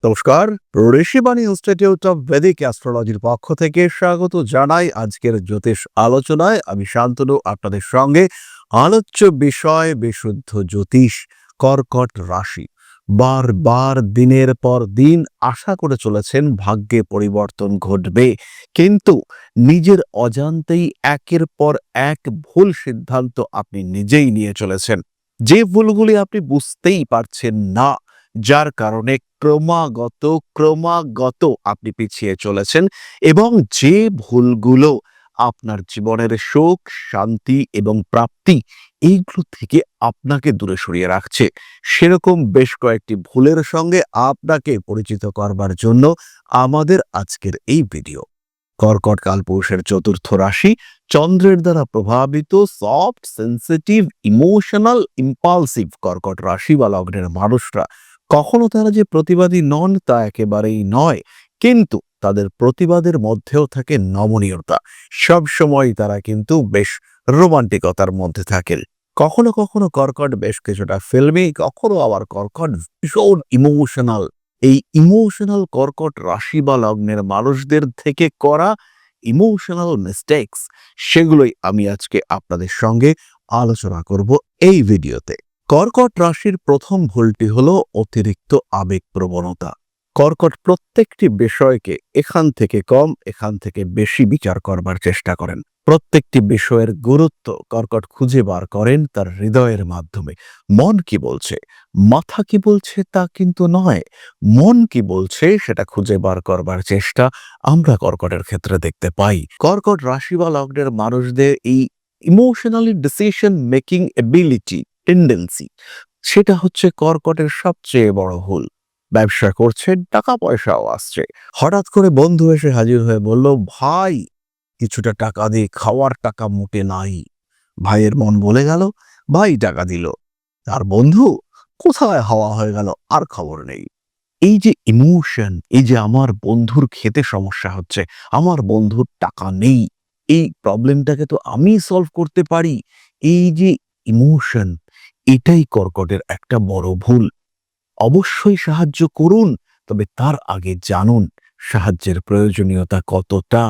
নমস্কার, Rishibani institute of Vedic অ্যাস্ট্রোলজির পক্ষ থেকে স্বাগত জানাই আজকের জ্যোতিষ আলোচনায়। আমি শান্তনু আপনাদের সঙ্গে। আলোচ্য বিষয় বিশুদ্ধ জ্যোতিষ, কর্কট রাশি। বারবার দিনের পর দিন আশা করে চলেছেন ভাগ্যে পরিবর্তন ঘটবে, কিন্তু নিজের অজান্তেই একের পর এক ভুল সিদ্ধান্ত আপনি নিজেই নিয়ে চলেছেন, যে ভুলগুলি আপনি বুঝতেই পারছেন না, যার কারণে ক্রমাগত আপনি পিছিয়ে চলেছেন এবং যে ভুলগুলো আপনার জীবনের সুখ, শান্তি এবং প্রাপ্তি এইগুলো থেকে আপনাকে দূরে সরিয়ে রাখছে, সেরকম বেশ কয়েকটি ভুলের সঙ্গে আপনাকে পরিচিত করবার জন্য আমাদের আজকের এই ভিডিও। কর্কট কালপুরুষের চতুর্থ রাশি, চন্দ্রের দ্বারা প্রভাবিত, সফট, সেন্সিটিভ, ইমোশনাল, ইম্পালসিভ কর্কট রাশি বা লগ্নের মানুষরা কখনো তারা যে প্রতিবাদী নন তা একেবারেই নয়, কিন্তু তাদের প্রতিবাদের মধ্যেও থাকে নমনীয়তা। সব সময় তারা কিন্তু বেশ রোমান্টিকতার মধ্যে থাকেন। কখনো কখনো কর্কট বেশ কিছুটা ফিল্মি, কখনো আবার কর্কট ভীষণ ইমোশনাল। এই ইমোশনাল কর্কট রাশি বা লগ্নের মানুষদের থেকে করা ইমোশনাল মিস্টেকস, সেগুলোই আমি আজকে আপনাদের সঙ্গে আলোচনা করব এই ভিডিওতে। কর্কট রাশির প্রথম ভুলটি হলো অতিরিক্ত আবেগ প্রবণতা। কর্কট প্রত্যেকটি বিষয়কে এখান থেকে কম, এখান থেকে বেশি বিচার করবার চেষ্টা করেন। প্রত্যেকটি বিষয়ের গুরুত্ব কর্কট খুঁজে বার করেন তার হৃদয়ের মাধ্যমে। মন কি বলছে, মাথা কি বলছে তা কিন্তু নয়, মন কি বলছে সেটা খুঁজে বার করবার চেষ্টা আমরা কর্কটের ক্ষেত্রে দেখতে পাই। কর্কট রাশি বা লগ্নের মানুষদের এই emotionally decision making ability, tendency, সেটা হচ্ছে কর্কটের সবচেয়ে বড় ভুল। ব্যবসা করছেন, টাকা পয়সাও আসছে, হঠাৎ করে বন্ধু এসে হাজির হয়ে বলল, ভাই কিছুটা টাকা দিয়ে খাওয়ার টাকা মোটে নাই। ভাইয়ের মন বলে গেল, ভাই টাকা দিল, আর বন্ধু কোথায় হাওয়া হয়ে গেল, আর খবর নেই। এই যে ইমোশন, এই যে আমার বন্ধুর খেতে সমস্যা হচ্ছে, আমার বন্ধুর টাকা নেই, এই প্রবলেমটাকে তো আমি সলভ করতে পারি, এই যে ইমোশন, এটাই কর্কটের একটা বড় ভুল। অবশ্যই সাহায্য করুন, তবে তার আগে জানুন সাহায্যের প্রয়োজনীয়তা কতটা।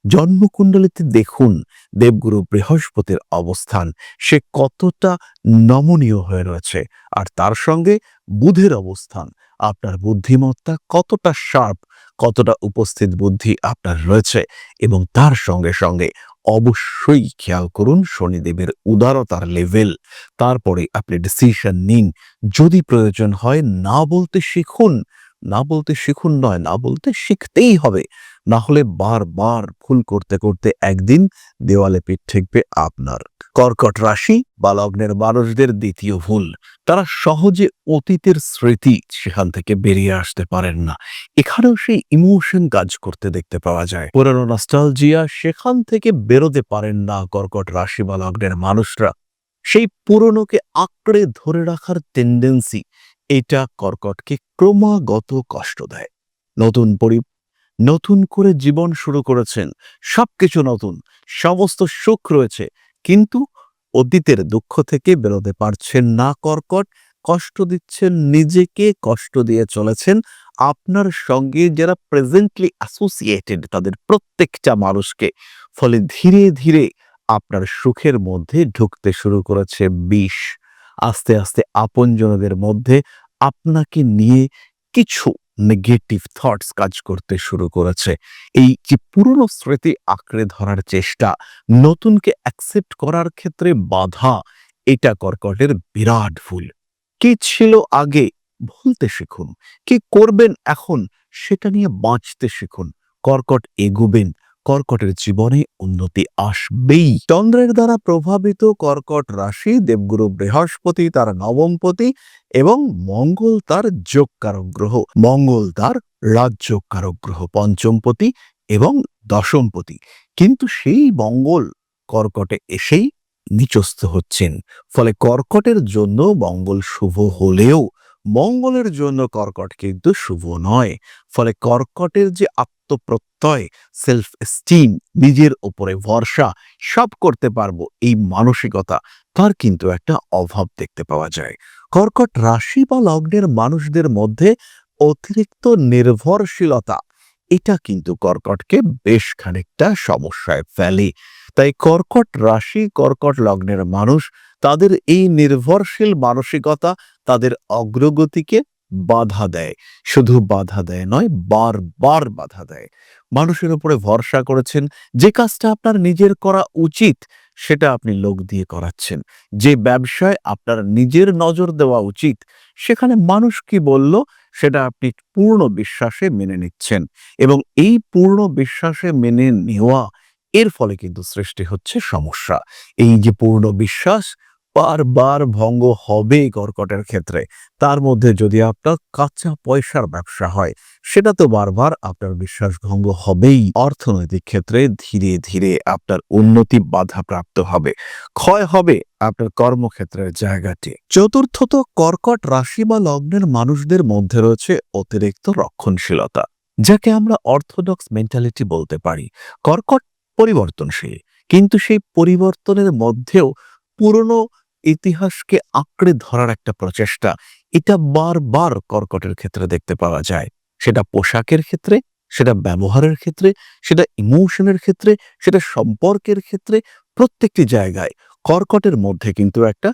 জন্মকুণ্ডলিতে দেখুন দেবগুরু বৃহস্পতির অবস্থান, সে কতটা নমনীয় হয়ে রয়েছে, আর তার সঙ্গে বুধের অবস্থান, আপনার বুদ্ধিমত্তা কতটা শার্প, কতটা উপস্থিত বুদ্ধি আপনার রয়েছে, এবং তার সঙ্গে সঙ্গে অবশ্যই খেয়াল করুন শনিদেবের উদারতার লেভেল। তারপরে আপনি ডিসিশন নিন। যদি প্রয়োজন হয় না বলতে শিখুন, না বলতে শিখুন নয়, না বলতে শিখতেই হবে, না হলে বারবার ভুল করতে করতে একদিন দেওয়ালে পিঠ ঠেকবে আপনার। কর্কট রাশি বা লগ্নের মানুষদের দ্বিতীয় ভুল, তারা সহজে অতীতের স্মৃতি সেখান থেকে বেরিয়ে আসতে পারেন না। এখানেও সেই ইমোশন কাজ করতে দেখতে পাওয়া যায়, পুরনো নস্টালজিয়া, সেখান থেকে বেরোতে পারেন না কর্কট রাশি বা লগ্নের মানুষরা। সেই পুরনোকে আঁকড়ে ধরে রাখার টেন্ডেন্সি, এটা কর্কটকে ক্রমাগত কষ্ট দেয়। নতুন করে জীবন শুরু করেছেন, সবকিছু নতুন, সমস্ত সুখ রয়েছে, কিন্তু অতীতের দুঃখ থেকে বেরোতে পারছেন না কর্কট। কষ্ট দিচ্ছেন নিজেকে, কষ্ট দিয়ে চলেছেন আপনার সঙ্গে যারা প্রেজেন্টলি অ্যাসোসিয়েটেড তাদের প্রত্যেকটা মানুষকে। ফলে ধীরে ধীরে আপনার সুখের মধ্যে ঢুকতে শুরু করেছে বিষ। আস্তে আস্তে আপনজনদের মধ্যে আপনাকে নিয়ে কিছু নেগেটিভ থটস কাজ করতে শুরু করেছে। এই যে পুরনো স্মৃতি আঁকড়ে ধরার চেষ্টা, নতুনকে অ্যাকসেপ্ট করার ক্ষেত্রে বাধা, এটা কর্কটের বিরাট ভুল। কি ছিল আগে ভুলতে শিখুন, কি করবেন এখন সেটা নিয়ে বাঁচতে শিখুন। কর্কট এগোবেন, কর্কটের জীবনে উন্নতি আসবেই। চন্দ্রের দ্বারা প্রভাবিত কর্কট রাশি, দেবগুরু বৃহস্পতি তার নবমপতি এবং মঙ্গল তার যোগকারক গ্রহ। মঙ্গল তার রাজযোগকারক গ্রহ, পঞ্চমপতি এবং দশমপতি। কিন্তু সেই মঙ্গল কর্কটে এসেই নিচস্থ হচ্ছেন। ফলে কর্কটের জন্য মঙ্গল শুভ হলেও মঙ্গলের জন্য কর্কট কিন্তু শুভ নয়। ফলে কর্কটের যে আত্মপ্রত্যয়, সেলফ এস্টিম, নিজের উপরে ভরসা, সব করতে পারবো এই মানসিকতা, তার কিন্তু একটা অভাব দেখতে পাওয়া যায়। কর্কট রাশি বা লগ্নের মানুষদের মধ্যে অতিরিক্ত নির্ভরশীলতা এটা কিন্তু কর্কটকে বেশ খানিকটা সমস্যায় ফেলে। তাই কর্কট রাশি, কর্কট লগ্নের মানুষ তাদের এই নির্ভরশীল মানসিকতা তাদের অগ্রগতিকে বাধা দেয়। শুধু বাধা দেয় নয়, বারবার বাধা দেয়। মানুষের উপরে ভরসা করেছেন, যে কাজটা আপনার নিজের করা উচিত সেটা আপনি লোক দিয়ে করাচ্ছেন। যে ব্যবসায় আপনার নিজের নজর দেওয়া উচিত সেখানে মানুষ কি বলল সেটা আপনি পূর্ণ বিশ্বাসে মেনে নিচ্ছেন, এবং এই পূর্ণ বিশ্বাসে মেনে নেওয়া এর ফলে কিন্তু সৃষ্টি হচ্ছে সমস্যা। এই যে পূর্ণ বিশ্বাস বারবার ভঙ্গ হবে কর্কটের ক্ষেত্রে, তার মধ্যে যদি আপনার কাঁচা পয়সার ব্যবসা হয় সেটা তো বারবার আপনার বিশ্বাস ভঙ্গ হবেই। অর্থনৈতিক ক্ষেত্রে ধীরে ধীরে আপনার উন্নতি বাধাপ্রাপ্ত হবে, ক্ষয় হবে আপনার কর্মক্ষেত্রের জায়গাটি। চতুর্থত, কর্কট রাশি বা লগ্নের মানুষদের মধ্যে রয়েছে অতিরিক্ত রক্ষণশীলতা, যাকে আমরা অর্থোডক্স মেন্টালিটি বলতে পারি। কর্কট পরিবর্তনশীল, কিন্তু সেই পরিবর্তনের মধ্যেও পুরনো ইতিহাসকে আঁকড়ে ধরার একটা প্রচেষ্টা, এটা বারবার কর্কটের ক্ষেত্রে দেখতে পাওয়া যায়। সেটা পোশাকের ক্ষেত্রে, সেটা ব্যবহারের ক্ষেত্রে, সেটা ইমোশনের ক্ষেত্রে, সেটা সম্পর্কের ক্ষেত্রে, প্রত্যেকটি জায়গায় কর্কটের মধ্যে কিন্তু একটা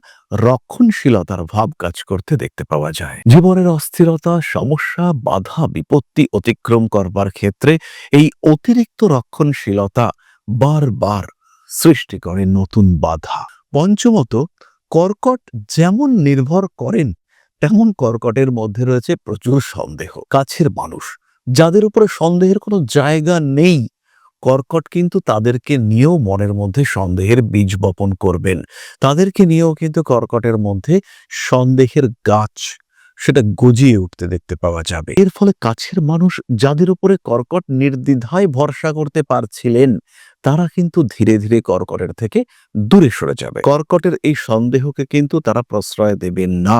রক্ষণশীলতার ভাব কাজ করতে দেখতে পাওয়া যায়। জীবনের অস্থিরতা, সমস্যা, বাধা বিপত্তি অতিক্রম করবার ক্ষেত্রে এই অতিরিক্ত রক্ষণশীলতা বারবার সৃষ্টি করে নতুন বাধা। পঞ্চমত, কর্কট যেমন নির্ভর করেন তেমন কর্কটের মধ্যে রয়েছে প্রচুর সন্দেহ। কাছের মানুষ যাদের উপরে সন্দেহের কোনো জায়গা নেই, কর্কট কিন্তু তাদেরকে নিয়েও মনের মধ্যে সন্দেহের বীজ বপন করবেন। তাদেরকে নিয়েও কিন্তু কর্কটের মধ্যে সন্দেহের গাছ সেটা গজিয়ে উঠতে দেখতে পাওয়া যাবে। এর ফলে কাছের মানুষ যাদের উপরে কর্কট নির্দ্বিধায় ভরসা করতে পারছিলেন, তারা কিন্তু ধীরে ধীরে কর্কটের থেকে দূরে সরে যাবে। কর্কটের এই সন্দেহকে কিন্তু তারা প্রশ্রয় দেবেন না।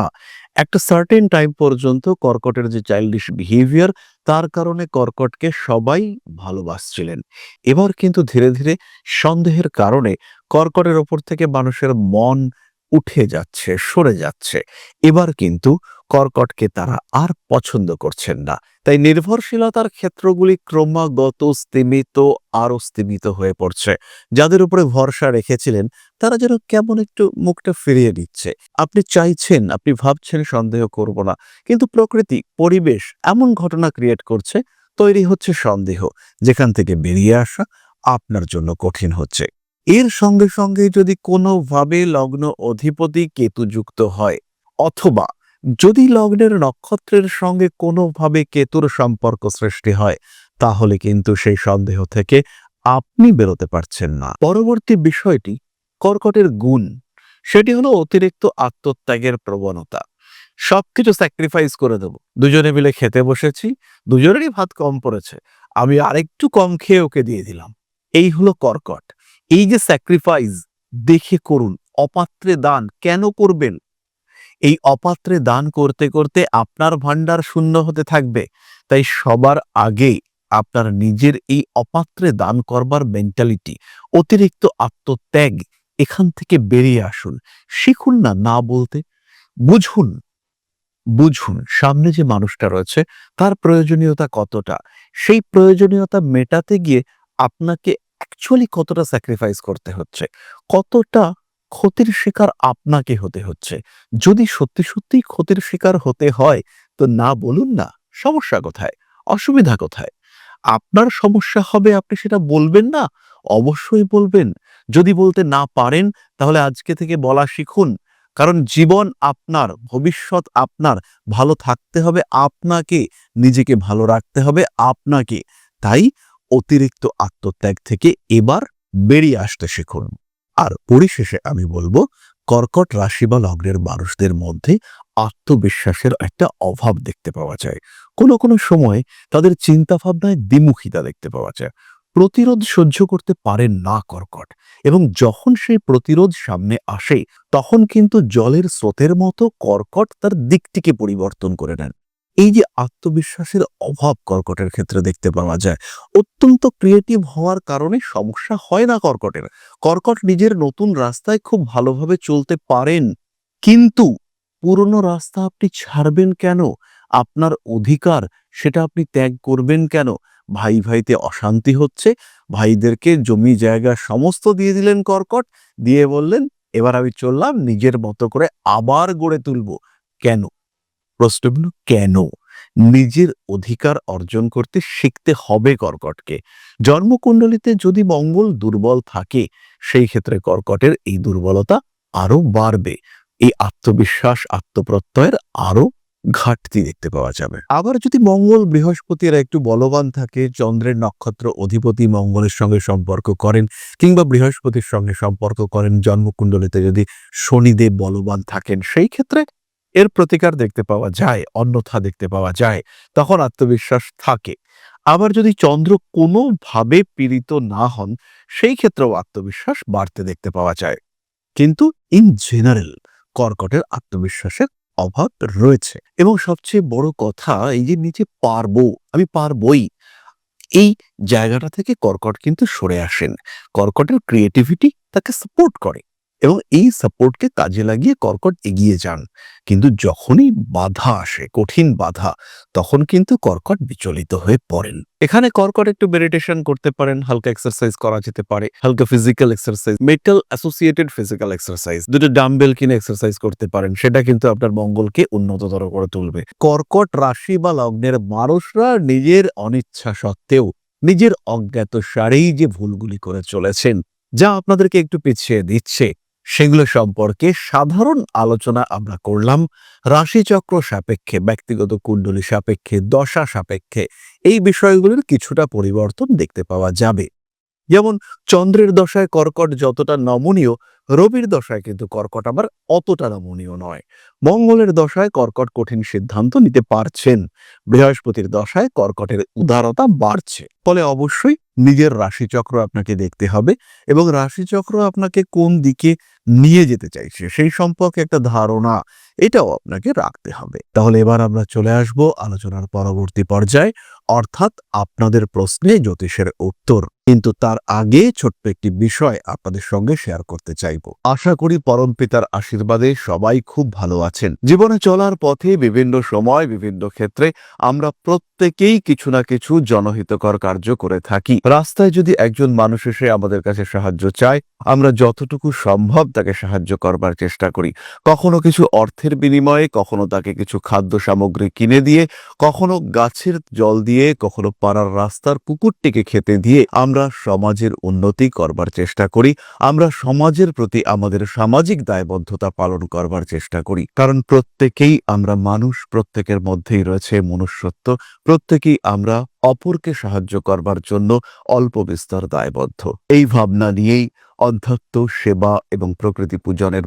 একটা সার্টেন টাইম পর্যন্ত কর্কটের যে চাইল্ডিশ বিহেভিয়ার, তার কারণে কর্কটকে সবাই ভালোবাসছিলেন। এবার কিন্তু ধীরে ধীরে সন্দেহের কারণে কর্কটের ওপর থেকে মানুষের মন উঠে যাচ্ছে, সরে যাচ্ছে। এবার কিন্তু কর্কটকে তারা আর পছন্দ করছেন না। তাই নির্ভরশীলতার ক্ষেত্রগুলি ক্রমাগত আরো স্তিমিত হয়ে পড়ছে। যাদের উপরে ভরসা রেখেছিলেন তারা যেন কেমন একটু মুখটা ফিরিয়ে দিচ্ছে। আপনি চাইছেন, আপনি ভাবছেন সন্দেহ করব না, কিন্তু প্রকৃতি, পরিবেশ এমন ঘটনা ক্রিয়েট করছে, তৈরি হচ্ছে সন্দেহ, যেখান থেকে বেরিয়ে আসা আপনার জন্য কঠিন হচ্ছে। এর সঙ্গে সঙ্গে যদি কোনোভাবে লগ্ন অধিপতি কেতু যুক্ত হয়, অথবা যদি লগ্নের নক্ষত্রের সঙ্গে কোনোভাবে কেতুর সম্পর্ক সৃষ্টি হয়, তাহলে কিন্তু সেই সন্দেহ থেকে আপনি বেরোতে পারছেন না। পরবর্তী বিষয়টি কর্কটের গুণ, সেটি হলো অতিরিক্ত আত্মত্যাগের প্রবণতা। সবকিছু স্যাক্রিফাইস করে দেব, দুজনে মিলে খেতে বসেছি, দুজনেরই ভাত কম পড়েছে, আমি আরেকটু কম খেয়ে ওকে দিয়ে দিলাম। এই হলো কর্কট। এই যে স্যাক্রিফাইস, দেখে করুন। অপাত্রে দান কেন করবেন? এই অপাত্রে দান করতে করতে আপনার ভান্ডার শূন্য হতে থাকবে। তাই সবার আগে আপনার নিজের এই অপাত্রে দান করবার মেন্টালিটি, অতিরিক্ত আত্মত্যাগ, এখান থেকে বেরিয়ে আসুন। শিখুন না না বলতে। বুঝুন, বুঝুন সামনে যে মানুষটা রয়েছে তার প্রয়োজনীয়তা কতটা। সেই প্রয়োজনীয়তা মেটাতে গিয়ে আপনাকে অ্যাকচুয়ালি কতটা স্যাক্রিফাইস করতে হচ্ছে, কতটা ক্ষতির শিকার আপনাকে হতে হচ্ছে। যদি সত্যি সত্যিই ক্ষতির শিকার হতে হয় তো না বলুন না। সমস্যা কোথায়? অসুবিধা কোথায়? আপনার সমস্যা হবে, আপনি সেটা বলবেন না? অবশ্যই বলবেন। যদি বলতে না পারেন তাহলে আজকে থেকে বলা শিখুন। কারণ জীবন আপনার, ভবিষ্যৎ আপনার, ভালো থাকতে হবে আপনাকে, নিজেকে ভালো রাখতে হবে আপনাকে। তাই অতিরিক্ত আত্মত্যাগ থেকে এবার বেরিয়ে আসতে শিখুন। আর পরিশেষে আমি বলবো, কর্কট রাশি বা লগ্নের মানুষদের মধ্যে আত্মবিশ্বাসের একটা অভাব দেখতে পাওয়া যায়। কোনো কোনো সময় তাদের চিন্তাভাবনায় দ্বিমুখিতা দেখতে পাওয়া যায়। প্রতিরোধ সহ্য করতে পারেন না কর্কট, এবং যখন সেই প্রতিরোধ সামনে আসে তখন কিন্তু জলের স্রোতের মতো কর্কট তার দিকটিকে পরিবর্তন করে নেন। এই যে আত্মবিশ্বাসের অভাব কর্কটের ক্ষেত্রে দেখতে পাওয়া যায়, অত্যন্ত ক্রিয়েটিভ হওয়ার কারণে সমস্যা হয় না কর্কটের। কর্কট নিজের নতুন রাস্তায় খুব ভালোভাবে চলতে পারেন, কিন্তু পুরনো রাস্তা আপনি ছাড়বেন কেন? আপনার অধিকার সেটা আপনি ত্যাগ করবেন কেন? ভাই ভাইতে অশান্তি হচ্ছে, ভাইদেরকে জমি জায়গা সমস্ত দিয়ে দিলেন কর্কট, দিয়ে বললেন এবার আমি চললাম নিজের মতো করে আবার গড়ে তুলব। কেন? প্রশ্ন হলো কেন? নিজের অধিকার অর্জন করতে শিখতে হবে কর্কটকে। জন্মকুণ্ডলিতে যদি মঙ্গল দুর্বল থাকে, সেই ক্ষেত্রে কর্কটের এই দুর্বলতা আরো বাড়বে। এই আত্মবিশ্বাস, আত্মপ্রত্যয়ের আরো ঘাটতি দেখতে পাওয়া যাবে। আবার যদি মঙ্গল বৃহস্পতির একটু বলবান থাকে, চন্দ্রের নক্ষত্র অধিপতি মঙ্গলের সঙ্গে সম্পর্ক করেন কিংবা বৃহস্পতির সঙ্গে সম্পর্ক করেন, জন্মকুণ্ডলিতে যদি শনিদেব বলবান থাকেন, সেই ক্ষেত্রে এর প্রতিকার দেখতে পাওয়া যায়, অন্যথা দেখতে পাওয়া যায়, তখন আত্মবিশ্বাস থাকে। আবার যদি চন্দ্র কোনোভাবে পীড়িত না হন, সেই ক্ষেত্রেও আত্মবিশ্বাস বাড়তে দেখতে পাওয়া যায়। কিন্তু ইন জেনারেল কর্কটের আত্মবিশ্বাসের অভাব রয়েছে। এবং সবচেয়ে বড় কথা, এই যে নিজে পারবো, আমি পারবই, এই জায়গাটা থেকে কর্কট কিন্তু সরে আসেন। কর্কটের ক্রিয়েটিভিটি তাকে সাপোর্ট করে এবং এই সাপোর্টকে কাজে লাগিয়ে কর্কট এগিয়ে যান। কিন্তু যখনই বাধা আসে, কঠিন বাধা, তখন কিন্তু কর্কট বিচলিত হয়ে পড়েন। এখানে কর্কট একটু মেডিটেশন করতে পারেন, হালকা এক্সারসাইজ করা যেতে পারে, হালকা physical exercise, metal associated physical exercise, দুটো ডাম্বেল কিনে এক্সারসাইজ করতে পারেন। সেটা কিন্তু আপনার মঙ্গলকে উন্নততর করে তুলবে। কর্কট রাশি বা লগ্নের মানুষরা নিজের অনিচ্ছা সত্ত্বেও নিজের অজ্ঞাতসারেই যে ভুলগুলি করে চলেছেন, যা আপনাদেরকে একটু পিছিয়ে দিচ্ছে, সেগুলো সম্পর্কে সাধারণ আলোচনা আমরা করলাম। রাশিচক্র সাপেক্ষে, ব্যক্তিগত কুণ্ডলী সাপেক্ষে, দশা সাপেক্ষে এই বিষয়গুলির কিছুটা পরিবর্তন দেখতে পাওয়া যাবে। যেমন চন্দ্রের দশায় কর্কট যতটা নমনীয়, রবির দশায় কিন্তু কর্কট আবার অতটা নমনীয় নয়। মঙ্গলের দশায় কর্কট কঠিন সিদ্ধান্ত নিতে পারছেন, বৃহস্পতির দশায় কর্কটের উদারতা বাড়ছে। ফলে অবশ্যই নিজের রাশিচক্র আপনাকে দেখতে হবে এবং রাশিচক্র আপনাকে কোন দিকে নিয়ে যেতে চাইছে সেই সম্পর্কে একটা ধারণা এটাও আপনাকে রাখতে হবে। তাহলে এবার আমরা চলে আসব আলোচনার পরবর্তী পর্যায়ে, অর্থাৎ আপনাদের প্রশ্নে জ্যোতিষের উত্তর। কিন্তু তার আগে ছোট্ট একটি বিষয় আপনাদের সঙ্গে শেয়ার করতে চাইব। আশা করি পরমপিতার আশীর্বাদে সবাই খুব ভালো আছেন। জীবনে চলার পথে বিভিন্ন সময়, বিভিন্ন ক্ষেত্রে আমরা প্রত্যেকেই কিছু না কিছু জনহিতকর কার্য করে থাকি। রাস্তায় যদি একজন মানুষ এসে আমাদের কাছে সাহায্য চায়, আমরা যতটুকু সম্ভব তাকে সাহায্য করবার চেষ্টা করি। কখনো কিছু অর্থের বিনিময়ে, কখনো তাকে কিছু খাদ্য সামগ্রী কিনে দিয়ে, কখনো গাছের জল দিয়ে, কখনো পাড়ার রাস্তার কুকুরটিকে খেতে দিয়ে আমরা সমাজের উন্নতি করবার চেষ্টা করি। আমরা সমাজের প্রতি আমাদের সামাজিক দায়বদ্ধতা পালন করবার চেষ্টা করি। কারণ প্রত্যেকেই আমরা মানুষ, প্রত্যেকের মধ্যেই রয়েছে মনুষ্যত্ব, প্রত্যেকেই আমরা অপরকে সাহায্য করবার জন্য অল্প বিস্তর দায়বদ্ধ। এই ভাবনা নিয়েই অধ্যাত্ম, সেবা এবং প্রকৃতি পূজনের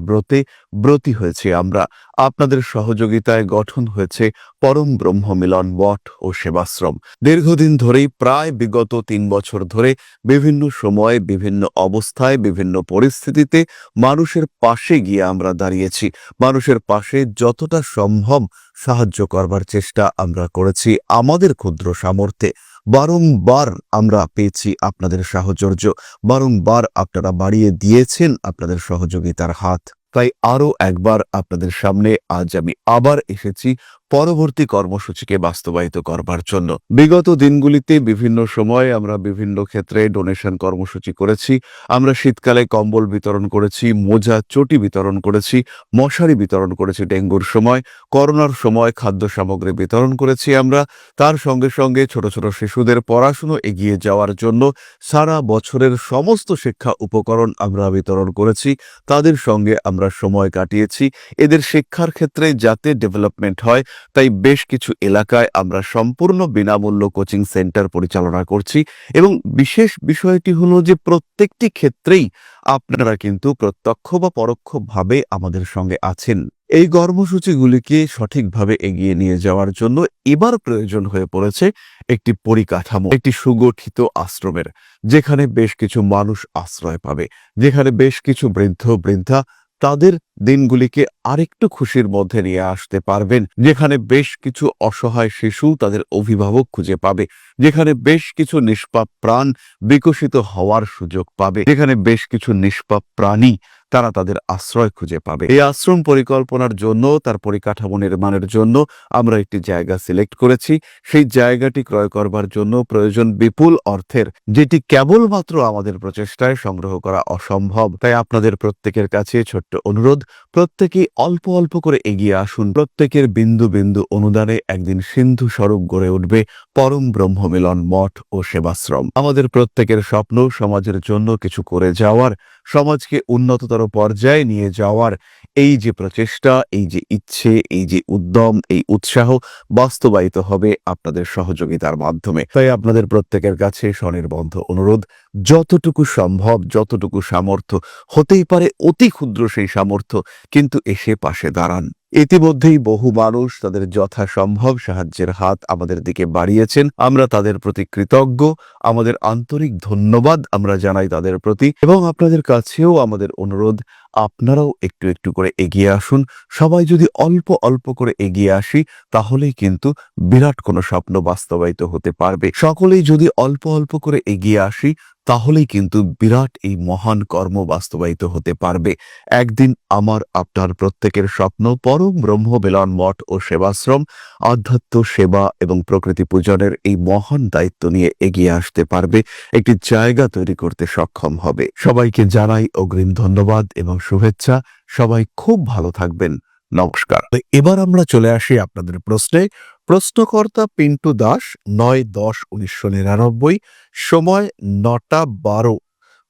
ব্রতী হয়েছে আমরা। আপনাদের সহযোগিতায় গঠন হয়েছে পরম ব্রহ্ম মিলন মঠ ও সেবাশ্রম। দীর্ঘদিন ধরেই, প্রায় বিগত ৩ বছর ধরে বিভিন্ন সময়ে, বিভিন্ন অবস্থায়, বিভিন্ন পরিস্থিতিতে মানুষের পাশে গিয়ে আমরা দাঁড়িয়েছি। মানুষের পাশে যতটা সম্ভব সাহায্য করবার চেষ্টা আমরা করেছি আমাদের ক্ষুদ্র সামর্থ্যে। বারংবার আমরা পেয়েছি আপনাদের সাহচর্য, বারংবার আপনারা বাড়িয়ে দিয়েছেন আপনাদের সহযোগিতার হাত। তাই আরো একবার আপনাদের সামনে আজ আমি আবার এসেছি পরবর্তী কর্মসূচিকে বাস্তবায়িত করবার জন্য। বিগত দিনগুলিতে বিভিন্ন সময় আমরা বিভিন্ন ক্ষেত্রে ডোনেশন কর্মসূচি করেছি। আমরা শীতকালে কম্বল বিতরণ করেছি, মোজা চটি বিতরণ করেছি, মশারি বিতরণ করেছি ডেঙ্গুর সময়, করোনার সময় খাদ্য সামগ্রী বিতরণ করেছি আমরা। তার সঙ্গে সঙ্গে ছোট ছোট শিশুদের পড়াশুনো এগিয়ে যাওয়ার জন্য সারা বছরের সমস্ত শিক্ষা উপকরণ আমরা বিতরণ করেছি। তাদের সঙ্গে আমরা সময় কাটিয়েছি। এদের শিক্ষার ক্ষেত্রে যাতে ডেভেলপমেন্ট হয়, তাই বেশ কিছু এলাকায় আমরা সম্পূর্ণ বিনামূল্য কোচিং সেন্টার পরিচালনা করছি। এবং বিশেষ বিষয়টি হলো যে প্রত্যেকটি ক্ষেত্রেই আপনারা কিন্তু প্রত্যক্ষ বা পরোক্ষভাবে আমাদের সঙ্গে আছেন। এই কর্মসূচিগুলিকে সঠিকভাবে এগিয়ে নিয়ে যাওয়ার জন্য এবার প্রয়োজন হয়ে পড়েছে একটি পরিকাঠামো, একটি সুগঠিত আশ্রমের, যেখানে বেশ কিছু মানুষ আশ্রয় পাবে, যেখানে বেশ কিছু বৃদ্ধ বৃদ্ধা তাদের দিনগুলিকে আরেকটু খুশির মধ্যে নিয়ে আসতে পারবেন, যেখানে বেশ কিছু অসহায় শিশু তাদের অভিভাবক খুঁজে পাবে, যেখানে বেশ কিছু নিষ্পাপ প্রাণ বিকশিত হওয়ার সুযোগ পাবে, যেখানে বেশ কিছু নিষ্পাপ প্রাণী তারা তাদের আশ্রয় খুঁজে পাবে। এই আশ্রম পরিকল্পনার জন্য, তার পরিকাঠামো নির্মাণের জন্য আমরা একটি জায়গা সিলেক্ট করেছি। সেই জায়গাটি ক্রয় করবার জন্য প্রয়োজন বিপুল অর্থের, যেটি কেবলমাত্র আমাদের প্রচেষ্টায় সংগ্রহ করা অসম্ভব। তাই আপনাদের প্রত্যেকের কাছে ছোট্ট অনুরোধ, প্রত্যেকেই অল্প অল্প করে এগিয়ে আসুন। প্রত্যেকের বিন্দু বিন্দু অনুদানে একদিন সিন্ধু স্বরূপ গড়ে উঠবে পরম ব্রহ্মমিলন মঠ ও সেবাশ্রম। আমাদের প্রত্যেকের স্বপ্ন সমাজের জন্য কিছু করে যাওয়ার, সমাজকে উন্নততর পর্যায়ে নিয়ে যাওয়ার। এই যে প্রচেষ্টা, এই যে ইচ্ছে, এই যে উদ্যম, এই উৎসাহ বাস্তবায়িত হবে আপনাদের সহযোগিতার মাধ্যমে। তাই আপনাদের প্রত্যেকের কাছে স্বনির্বন্ধ অনুরোধ, যতটুকু সম্ভব, যতটুকু সামর্থ্য, হতেই পারে অতি ক্ষুদ্র সেই সামর্থ্য, কিন্তু এসে পাশে দাঁড়ান। ইতিমধ্যেই বহু মানুষ তাদের যথাসম্ভব সাহায্যের হাত আমাদের দিকে বাড়িয়েছেন। আমরা তাদের প্রতি কৃতজ্ঞ। আমাদের আন্তরিক ধন্যবাদ আমরা জানাই তাদের প্রতি। এবং আপনাদের কাছেও আমাদের অনুরোধ, আপনারাও একটু একটু করে এগিয়ে আসুন। সবাই যদি অল্প অল্প করে এগিয়ে আসি, তাহলেই কিন্তু বিরাট কোনো স্বপ্ন বাস্তবায়িত হতে পারবে। সকলেই যদি অল্প অল্প করে এগিয়ে আসি, তাহলেই কিন্তু বিরাট এই মহান কর্ম বাস্তবায়িত হতে পারবে। একদিন আমার আপনার প্রত্যেকের স্বপ্ন পরম ব্রহ্ম মিলন মঠ ও সেবাশ্রম আধ্যাত্ম সেবা এবং প্রকৃতি পূজনের এই মহান দায়িত্ব নিয়ে এগিয়ে আসতে পারবে, একটি জায়গা তৈরি করতে সক্ষম হবে। সবাইকে জানাই অগ্রিম ধন্যবাদ এবং শুভেচ্ছা। সবাই খুব ভালো থাকবেন। নমস্কার। এবার আমরা চলে আসি আপনাদের প্রশ্নে। প্রশ্নকর্তা পিন্টু দাস, ৯-১০-১৯৯৯, সময় ৯টা ১২,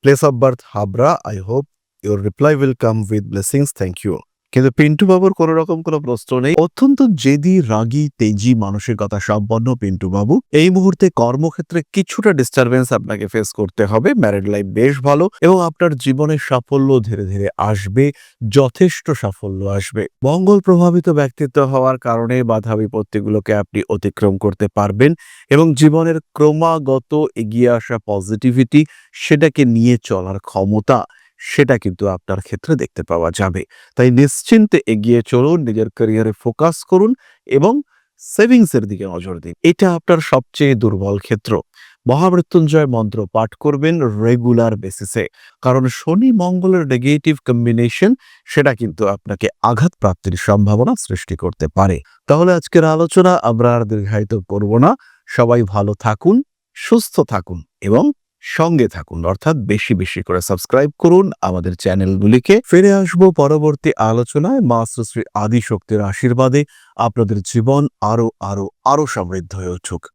place of birth Habra. I hope your reply will come with blessings. Thank you. কিন্তু পিন্টু বাবুর কোন রকম কোনো প্রশ্ন নেই। অত্যন্ত জেদি, রাগী, তেজি মানসিকতা সম্পন্ন পিন্টু বাবু। এই মুহূর্তে কর্মক্ষেত্রে কিছুটা ডিস্টারবেন্স আপনাকে ফেস করতে হবে। ম্যারিড লাইফ বেশ ভালো এবং আপনার জীবনের সাফল্য ধীরে ধীরে আসবে, যথেষ্ট সাফল্য আসবে। মঙ্গল প্রভাবিত ব্যক্তিত্ব হওয়ার কারণে বাধা বিপত্তিগুলোকে আপনি অতিক্রম করতে পারবেন এবং জীবনের ক্রমাগত এগিয়ে আসা পজিটিভিটি, সেটাকে নিয়ে চলার ক্ষমতা, সেটা কিন্তু আপনার ক্ষেত্রে দেখতে পাওয়া যাবে। তাই নিশ্চিন্তে এগিয়ে চলুন, নিজের ক্যারিয়ারে ফোকাস করুন এবং সেভিংসের দিকে নজর দিন। এটা আপনার সবচেয়ে দুর্বল ক্ষেত্র। মহামৃত্যুঞ্জয় মন্ত্র পাঠ করবেন রেগুলার বেসিসে, কারণ শনি মঙ্গলের নেগেটিভ কম্বিনেশন, সেটা কিন্তু আপনাকে আঘাত প্রাপ্তির সম্ভাবনা সৃষ্টি করতে পারে। তাহলে আজকের আলোচনা আমরা আর দীর্ঘায়িত করব না। সবাই ভালো থাকুন, সুস্থ থাকুন এবং সঙ্গে থাকুন, অর্থাৎ বেশি বেশি করে সাবস্ক্রাইব করুন আমাদের চ্যানেলগুলিকে। ফিরে আসবো পরবর্তী আলোচনায়। মা শ্রী আদি শক্তির আশীর্বাদে আপনাদের জীবন আরো আরো আরো সমৃদ্ধ হয়ে উঠুক।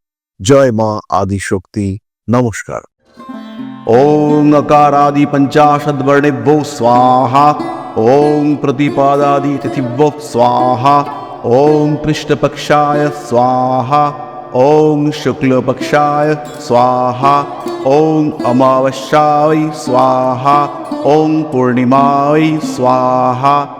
জয় মা আদি শক্তি। নমস্কার। ओं अकारादि पंचाशद्वर्णेभ्यो स्वाहा। ओं प्रतिपादादि तिथिभ्यो स्वाहा। ओं कृष्णपक्षाय स्वाहा। ओं शुक्लपक्षाय स्वाहा। ओं अमावस्याय स्वाहा। ओं पूर्णिमाय स्वाहा।